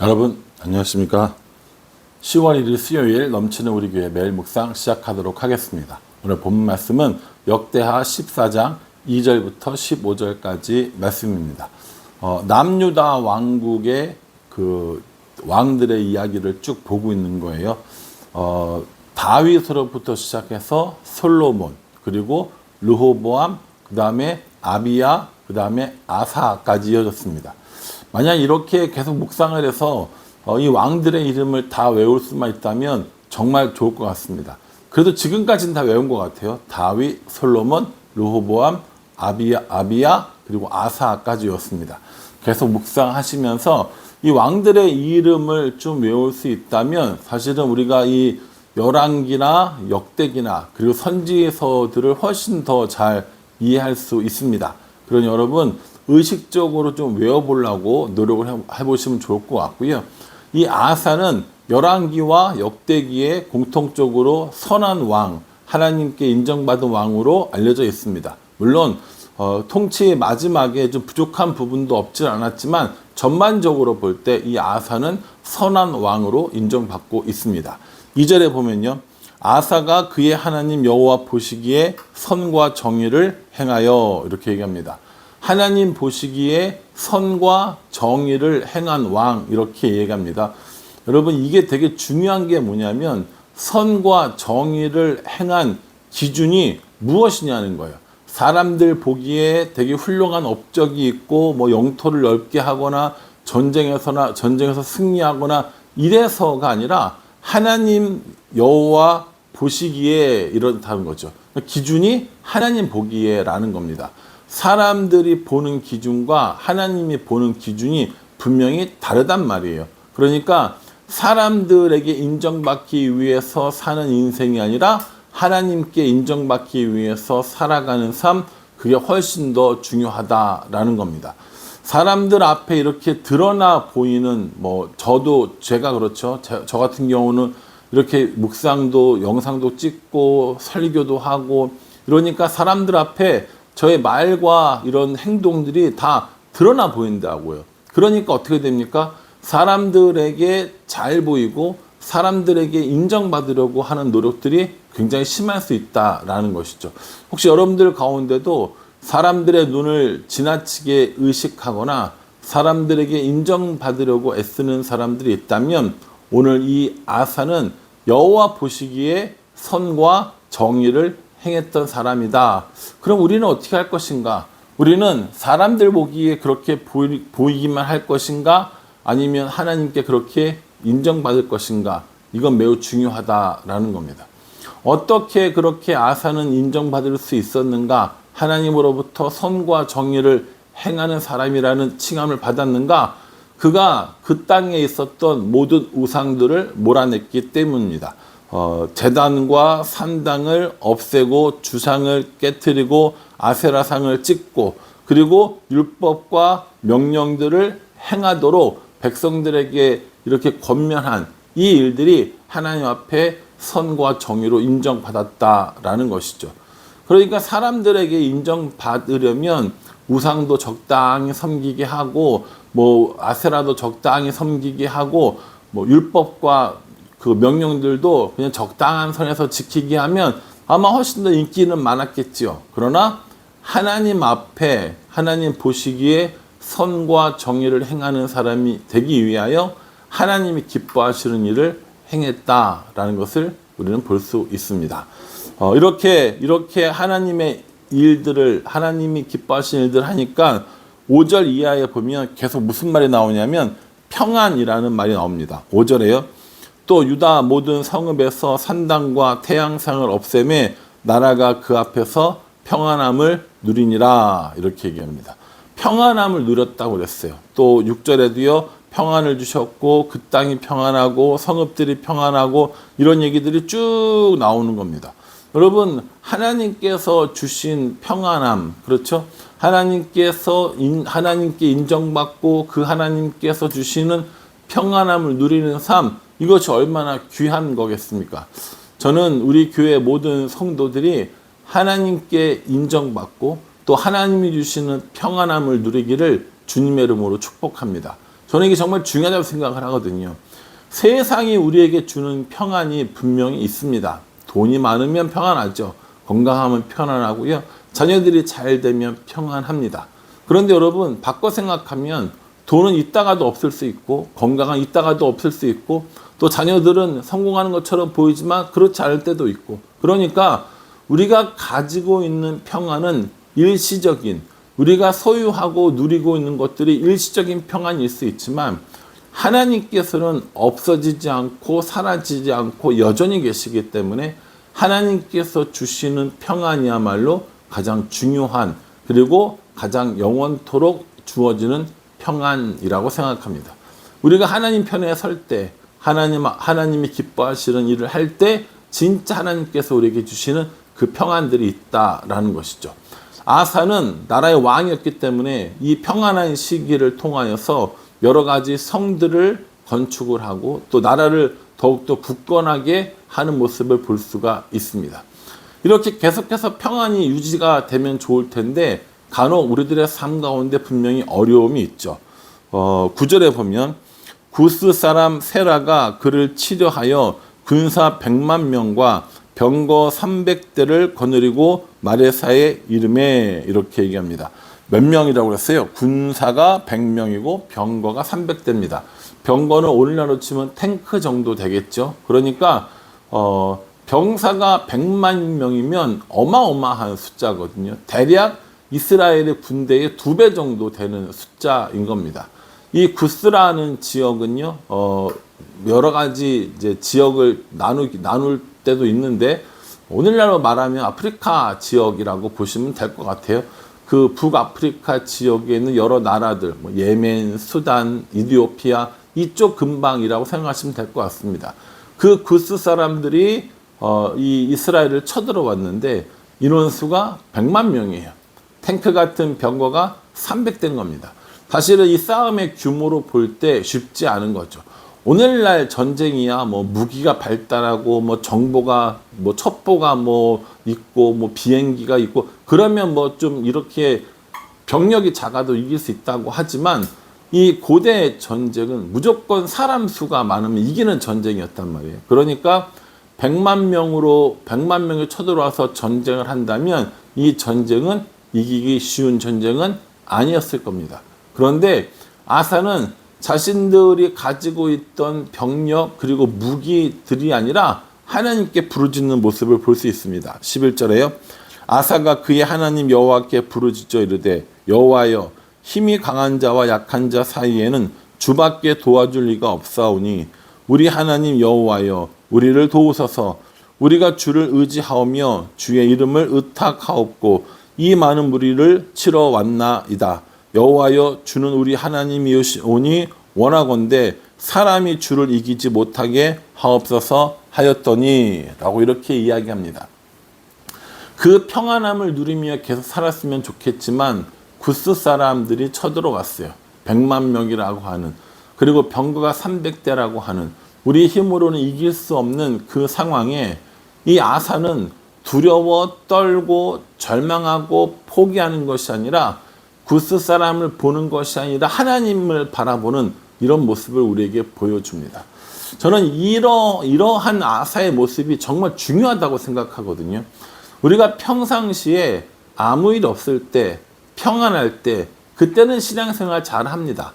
여러분 안녕하십니까. 10월 1일 수요일 넘치는 우리 교회 매일 묵상 시작하도록 하겠습니다. 오늘 본문 말씀은 역대하 14장 2절부터 15절까지 말씀입니다. 남유다 왕국의 그 왕들의 이야기를 쭉 보고 있는 거예요. 다윗으로부터 시작해서 솔로몬, 그리고 르호보암, 그 다음에 아비야, 그 다음에 아사까지 이어졌습니다. 만약 이렇게 계속 묵상을 해서 이 왕들의 이름을 다 외울 수만 있다면 정말 좋을 것 같습니다. 그래도 지금까지는 다 외운 것 같아요. 다윗, 솔로몬, 르호보암, 아비야, 그리고 아사까지였습니다. 계속 묵상하시면서 이 왕들의 이름을 좀 외울 수 있다면 사실은 우리가 이 열왕기나 역대기나 그리고 선지서들을 훨씬 더 잘 이해할 수 있습니다. 그러니 여러분 의식적으로 좀 외워보려고 노력을 해보시면 좋을 것 같고요. 이 아사는 열왕기와 역대기에 공통적으로 선한 왕, 하나님께 인정받은 왕으로 알려져 있습니다. 물론 통치 마지막에 좀 부족한 부분도 없지 않았지만 전반적으로 볼 때 이 아사는 선한 왕으로 인정받고 있습니다. 2절에 보면요, 아사가 그의 하나님 여호와 보시기에 선과 정의를 행하여, 이렇게 얘기합니다. 하나님 보시기에 선과 정의를 행한 왕, 이렇게 얘기합니다. 여러분 이게 되게 중요한 게 뭐냐면 선과 정의를 행한 기준이 무엇이냐는 거예요. 사람들 보기에 되게 훌륭한 업적이 있고 뭐 영토를 넓게 하거나 전쟁에서 승리하거나 이래서가 아니라 하나님 여호와 보시기에 이렇다는 거죠. 기준이 하나님 보기에라는 겁니다. 사람들이 보는 기준과 하나님이 보는 기준이 분명히 다르단 말이에요. 그러니까 사람들에게 인정받기 위해서 사는 인생이 아니라 하나님께 인정받기 위해서 살아가는 삶, 그게 훨씬 더 중요하다라는 겁니다. 사람들 앞에 이렇게 드러나 보이는, 제가 그렇죠. 저 같은 경우는 이렇게 묵상도 영상도 찍고 설교도 하고 이러니까 사람들 앞에 저의 말과 이런 행동들이 다 드러나 보인다고요. 그러니까 어떻게 됩니까? 사람들에게 잘 보이고 사람들에게 인정받으려고 하는 노력들이 굉장히 심할 수 있다라는 것이죠. 혹시 여러분들 가운데도 사람들의 눈을 지나치게 의식하거나 사람들에게 인정받으려고 애쓰는 사람들이 있다면 오늘 이 아사는 여호와 보시기에 선과 정의를 행했던 사람이다. 그럼 우리는 어떻게 할 것인가? 우리는 사람들 보기에 그렇게 보이기만 할 것인가? 아니면 하나님께 그렇게 인정받을 것인가? 이건 매우 중요하다라는 겁니다. 어떻게 그렇게 아사는 인정받을 수 있었는가? 하나님으로부터 선과 정의를 행하는 사람이라는 칭함을 받았는가? 그가 그 땅에 있었던 모든 우상들을 몰아냈기 때문입니다. 제단과 산당을 없애고 주상을 깨트리고 아세라상을 찍고 그리고 율법과 명령들을 행하도록 백성들에게 이렇게 권면한 이 일들이 하나님 앞에 선과 정의로 인정받았다라는 것이죠. 그러니까 사람들에게 인정받으려면 우상도 적당히 섬기게 하고 아세라도 적당히 섬기게 하고 율법과 그 명령들도 그냥 적당한 선에서 지키게 하면 아마 훨씬 더 인기는 많았겠지요. 그러나 하나님 앞에 하나님 보시기에 선과 정의를 행하는 사람이 되기 위하여 하나님이 기뻐하시는 일을 행했다라는 것을 우리는 볼 수 있습니다. 이렇게 하나님의 일들을, 하나님이 기뻐하시는 일들을 하니까 5절 이하에 보면 계속 무슨 말이 나오냐면 평안이라는 말이 나옵니다. 5절에요. 또 유다 모든 성읍에서 산당과 태양상을 없애매 나라가 그 앞에서 평안함을 누리니라, 이렇게 얘기합니다. 평안함을 누렸다고 그랬어요. 또 6절에도요. 평안을 주셨고 그 땅이 평안하고 성읍들이 평안하고 이런 얘기들이 쭉 나오는 겁니다. 여러분 하나님께서 주신 평안함, 그렇죠? 하나님께 인정받고 그 하나님께서 주시는 평안함을 누리는 삶, 이것이 얼마나 귀한 거겠습니까? 저는 우리 교회 모든 성도들이 하나님께 인정받고 또 하나님이 주시는 평안함을 누리기를 주님의 이름으로 축복합니다. 저는 이게 정말 중요하다고 생각을 하거든요. 세상이 우리에게 주는 평안이 분명히 있습니다. 돈이 많으면 평안하죠. 건강하면 편안하고요. 자녀들이 잘 되면 평안합니다. 그런데 여러분, 바꿔 생각하면 돈은 있다가도 없을 수 있고, 건강은 있다가도 없을 수 있고, 또 자녀들은 성공하는 것처럼 보이지만 그렇지 않을 때도 있고, 그러니까 우리가 가지고 있는 평안은 일시적인, 우리가 소유하고 누리고 있는 것들이 일시적인 평안일 수 있지만 하나님께서는 없어지지 않고 사라지지 않고 여전히 계시기 때문에 하나님께서 주시는 평안이야말로 가장 중요한, 그리고 가장 영원토록 주어지는 평안이라고 생각합니다. 우리가 하나님 편에 설 때, 하나님이 기뻐하시는 일을 할 때 진짜 하나님께서 우리에게 주시는 그 평안들이 있다라는 것이죠. 아사는 나라의 왕이었기 때문에 이 평안한 시기를 통하여서 여러 가지 성들을 건축을 하고 또 나라를 더욱더 굳건하게 하는 모습을 볼 수가 있습니다. 이렇게 계속해서 평안이 유지가 되면 좋을 텐데 간혹 우리들의 삶 가운데 분명히 어려움이 있죠. 9절에 보면 구스 사람 세라가 그를 치려하여 군사 100만 명과 병거 300대를 거느리고 마레사의 이름에, 이렇게 얘기합니다. 몇 명이라고 그랬어요? 군사가 100명이고 병거가 300대입니다. 병거는 오늘날로 치면 탱크 정도 되겠죠. 그러니까 병사가 100만 명이면 어마어마한 숫자거든요. 대략 이스라엘의 군대의 2배 정도 되는 숫자인 겁니다. 이 구스라는 지역은요, 여러 가지 이제 지역을 나눌 때도 있는데, 오늘날로 말하면 아프리카 지역이라고 보시면 될 것 같아요. 그 북아프리카 지역에 있는 여러 나라들, 뭐 예멘, 수단, 이디오피아, 이쪽 근방이라고 생각하시면 될 것 같습니다. 그 구스 사람들이 이 이스라엘을 쳐들어왔는데 인원수가 100만 명이에요. 탱크 같은 병거가 300대인 겁니다. 사실은 이 싸움의 규모로 볼 때 쉽지 않은 거죠. 오늘날 전쟁이야 뭐 무기가 발달하고 뭐 정보가 뭐 첩보가 뭐 있고 뭐 비행기가 있고 그러면 뭐 좀 이렇게 병력이 작아도 이길 수 있다고 하지만 이 고대 전쟁은 무조건 사람 수가 많으면 이기는 전쟁이었단 말이에요. 그러니까 100만 명이 쳐들어와서 전쟁을 한다면 이 전쟁은 이기기 쉬운 전쟁은 아니었을 겁니다. 그런데 아사는 자신들이 가지고 있던 병력 그리고 무기들이 아니라 하나님께 부르짖는 모습을 볼 수 있습니다. 11절에요. 아사가 그의 하나님 여호와께 부르짖어 이르되 여호와여 힘이 강한 자와 약한 자 사이에는 주밖에 도와줄 리가 없사오니 우리 하나님 여호와여 우리를 도우소서. 우리가 주를 의지하오며 주의 이름을 의탁하옵고 이 많은 무리를 치러 왔나이다. 여호와여 주는 우리 하나님이오니 원하건대 사람이 주를 이기지 못하게 하옵소서 하였더니 라고 이렇게 이야기합니다. 그 평안함을 누리며 계속 살았으면 좋겠지만 구스 사람들이 쳐들어왔어요. 100만 명이라고 하는, 그리고 병거가 300대라고 하는, 우리 힘으로는 이길 수 없는 그 상황에 이 아사는 두려워 떨고 절망하고 포기하는 것이 아니라 구스 사람을 보는 것이 아니라 하나님을 바라보는 이런 모습을 우리에게 보여줍니다. 저는 이러한 아사의 모습이 정말 중요하다고 생각하거든요. 우리가 평상시에 아무 일 없을 때, 평안할 때, 그때는 신앙생활 잘 합니다.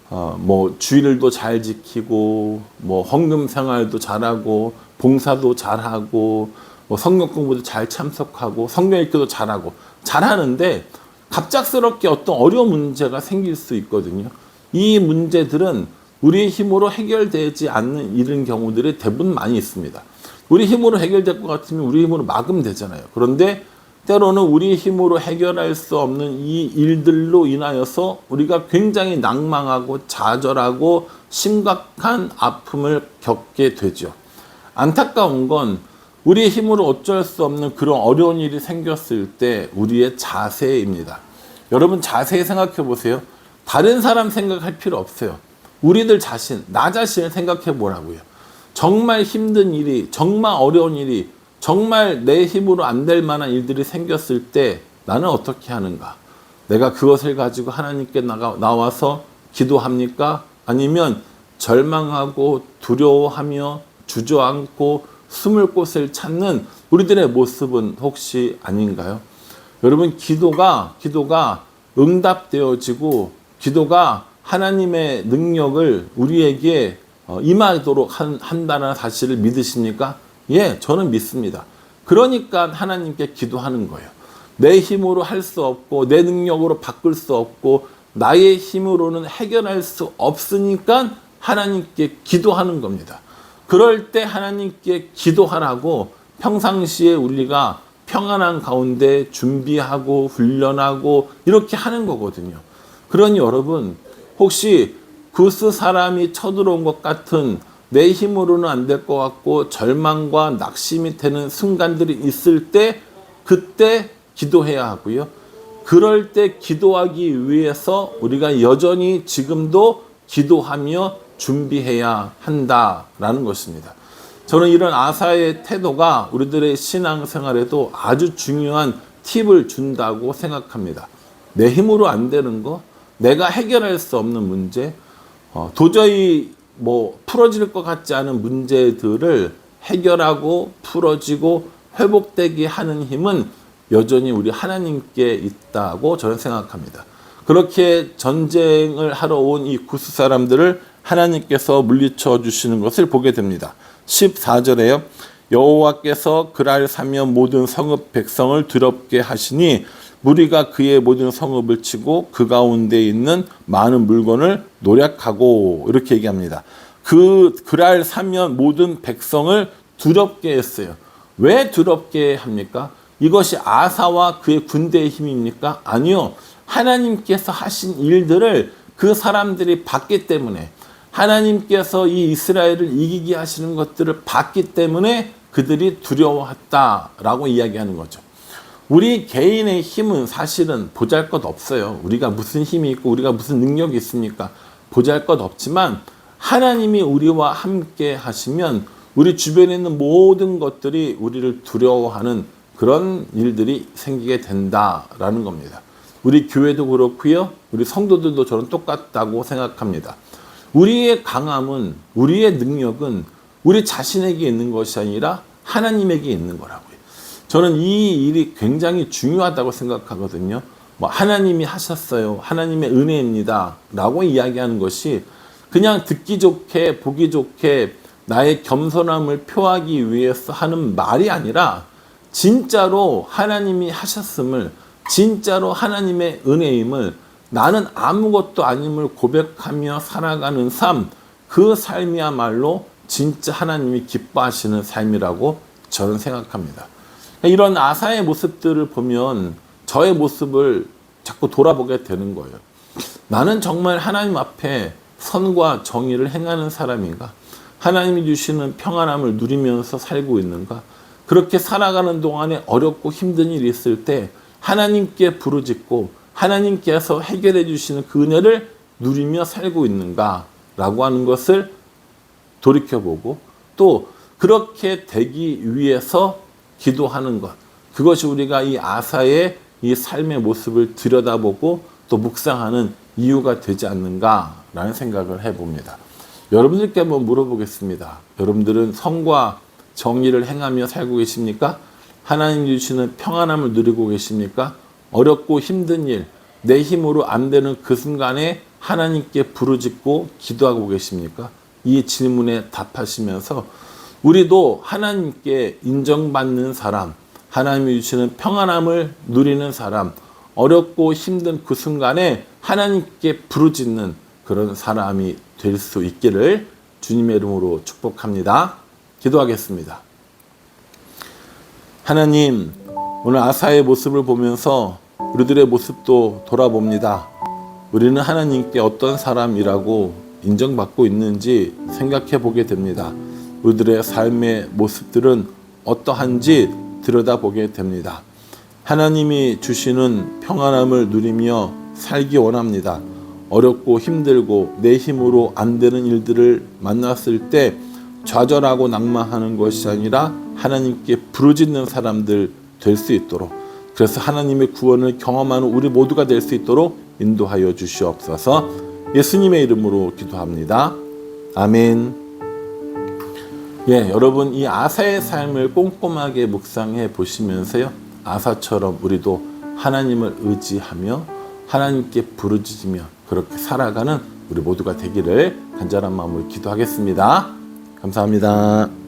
뭐 주일도 잘 지키고, 뭐 헌금 생활도 잘하고, 봉사도 잘하고, 뭐 성경 공부도 잘 참석하고, 성경 읽기도 잘하고, 잘하는데 갑작스럽게 어떤 어려운 문제가 생길 수 있거든요. 이 문제들은 우리의 힘으로 해결되지 않는 이런 경우들이 대부분 많이 있습니다. 우리 힘으로 해결될 것 같으면 우리 힘으로 막으면 되잖아요. 그런데 때로는 우리 힘으로 해결할 수 없는 이 일들로 인하여서 우리가 굉장히 낭망하고 좌절하고 심각한 아픔을 겪게 되죠. 안타까운 건 우리의 힘으로 어쩔 수 없는 그런 어려운 일이 생겼을 때 우리의 자세입니다. 여러분 자세히 생각해 보세요. 다른 사람 생각할 필요 없어요. 우리들 자신, 나 자신을 생각해 보라고요. 정말 힘든 일이, 정말 어려운 일이, 정말 내 힘으로 안 될 만한 일들이 생겼을 때 나는 어떻게 하는가? 내가 그것을 가지고 하나님께 나와서 기도합니까? 아니면 절망하고 두려워하며 주저앉고 숨을 곳을 찾는 우리들의 모습은 혹시 아닌가요? 여러분, 기도가 응답되어지고 기도가 하나님의 능력을 우리에게 임하도록 한다는 사실을 믿으십니까? 예, 저는 믿습니다. 그러니까 하나님께 기도하는 거예요. 내 힘으로 할 수 없고 내 능력으로 바꿀 수 없고 나의 힘으로는 해결할 수 없으니까 하나님께 기도하는 겁니다. 그럴 때 하나님께 기도하라고 평상시에 우리가 평안한 가운데 준비하고 훈련하고 이렇게 하는 거거든요. 그러니 여러분, 혹시 구스 사람이 쳐들어온 것 같은 내 힘으로는 안 될 것 같고 절망과 낙심이 되는 순간들이 있을 때 그때 기도해야 하고요. 그럴 때 기도하기 위해서 우리가 여전히 지금도 기도하며 준비해야 한다라는 것입니다. 저는 이런 아사의 태도가 우리들의 신앙생활에도 아주 중요한 팁을 준다고 생각합니다. 내 힘으로 안 되는 거, 내가 해결할 수 없는 문제, 도저히 풀어질 것 같지 않은 문제들을 해결하고 풀어지고 회복되게 하는 힘은 여전히 우리 하나님께 있다고 저는 생각합니다. 그렇게 전쟁을 하러 온 이 구스 사람들을 하나님께서 물리쳐 주시는 것을 보게 됩니다. 14절에요. 여호와께서 그날 사면 모든 성읍 백성을 두렵게 하시니 무리가 그의 모든 성읍을 치고 그 가운데 있는 많은 물건을 노략하고, 이렇게 얘기합니다. 그날 사면 모든 백성을 두렵게 했어요. 왜 두렵게 합니까? 이것이 아사와 그의 군대의 힘입니까? 아니요. 하나님께서 하신 일들을 그 사람들이 봤기 때문에, 하나님께서 이 이스라엘을 이기게 하시는 것들을 봤기 때문에 그들이 두려워했다라고 이야기하는 거죠. 우리 개인의 힘은 사실은 보잘것없어요. 우리가 무슨 힘이 있고 우리가 무슨 능력이 있습니까? 보잘것없지만 하나님이 우리와 함께 하시면 우리 주변에 있는 모든 것들이 우리를 두려워하는 그런 일들이 생기게 된다라는 겁니다. 우리 교회도 그렇고요. 우리 성도들도 저는 똑같다고 생각합니다. 우리의 강함은, 우리의 능력은 우리 자신에게 있는 것이 아니라 하나님에게 있는 거라고요. 저는 이 일이 굉장히 중요하다고 생각하거든요. 하나님이 하셨어요. 하나님의 은혜입니다. 라고 이야기하는 것이 그냥 듣기 좋게, 보기 좋게 나의 겸손함을 표하기 위해서 하는 말이 아니라 진짜로 하나님이 하셨음을, 진짜로 하나님의 은혜임을, 나는 아무것도 아님을 고백하며 살아가는 삶, 그 삶이야말로 진짜 하나님이 기뻐하시는 삶이라고 저는 생각합니다. 이런 아사의 모습들을 보면 저의 모습을 자꾸 돌아보게 되는 거예요. 나는 정말 하나님 앞에 선과 정의를 행하는 사람인가? 하나님이 주시는 평안함을 누리면서 살고 있는가? 그렇게 살아가는 동안에 어렵고 힘든 일이 있을 때 하나님께 부르짖고 하나님께서 해결해 주시는 그 은혜를 누리며 살고 있는가? 라고 하는 것을 돌이켜보고 또 그렇게 되기 위해서 기도하는 것, 그것이 우리가 이 아사의 이 삶의 모습을 들여다보고 또 묵상하는 이유가 되지 않는가라는 생각을 해봅니다. 여러분들께 한번 물어보겠습니다. 여러분들은 선과 정의를 행하며 살고 계십니까? 하나님 주시는 평안함을 누리고 계십니까? 어렵고 힘든 일, 내 힘으로 안 되는 그 순간에 하나님께 부르짖고 기도하고 계십니까? 이 질문에 답하시면서 우리도 하나님께 인정받는 사람, 하나님이 주시는 평안함을 누리는 사람, 어렵고 힘든 그 순간에 하나님께 부르짖는 그런 사람이 될 수 있기를 주님의 이름으로 축복합니다. 기도하겠습니다. 하나님, 오늘 아사의 모습을 보면서 우리들의 모습도 돌아봅니다. 우리는 하나님께 어떤 사람이라고 인정받고 있는지 생각해 보게 됩니다. 우리들의 삶의 모습들은 어떠한지 들여다보게 됩니다. 하나님이 주시는 평안함을 누리며 살기 원합니다. 어렵고 힘들고 내 힘으로 안 되는 일들을 만났을 때 좌절하고 낙망하는 것이 아니라 하나님께 부르짖는 사람들 될 수 있도록, 그래서 하나님의 구원을 경험하는 우리 모두가 될 수 있도록 인도하여 주시옵소서. 예수님의 이름으로 기도합니다. 아멘. 예, 여러분 이 아사의 삶을 꼼꼼하게 묵상해 보시면서요, 아사처럼 우리도 하나님을 의지하며 하나님께 부르짖으며 그렇게 살아가는 우리 모두가 되기를 간절한 마음으로 기도하겠습니다. 감사합니다.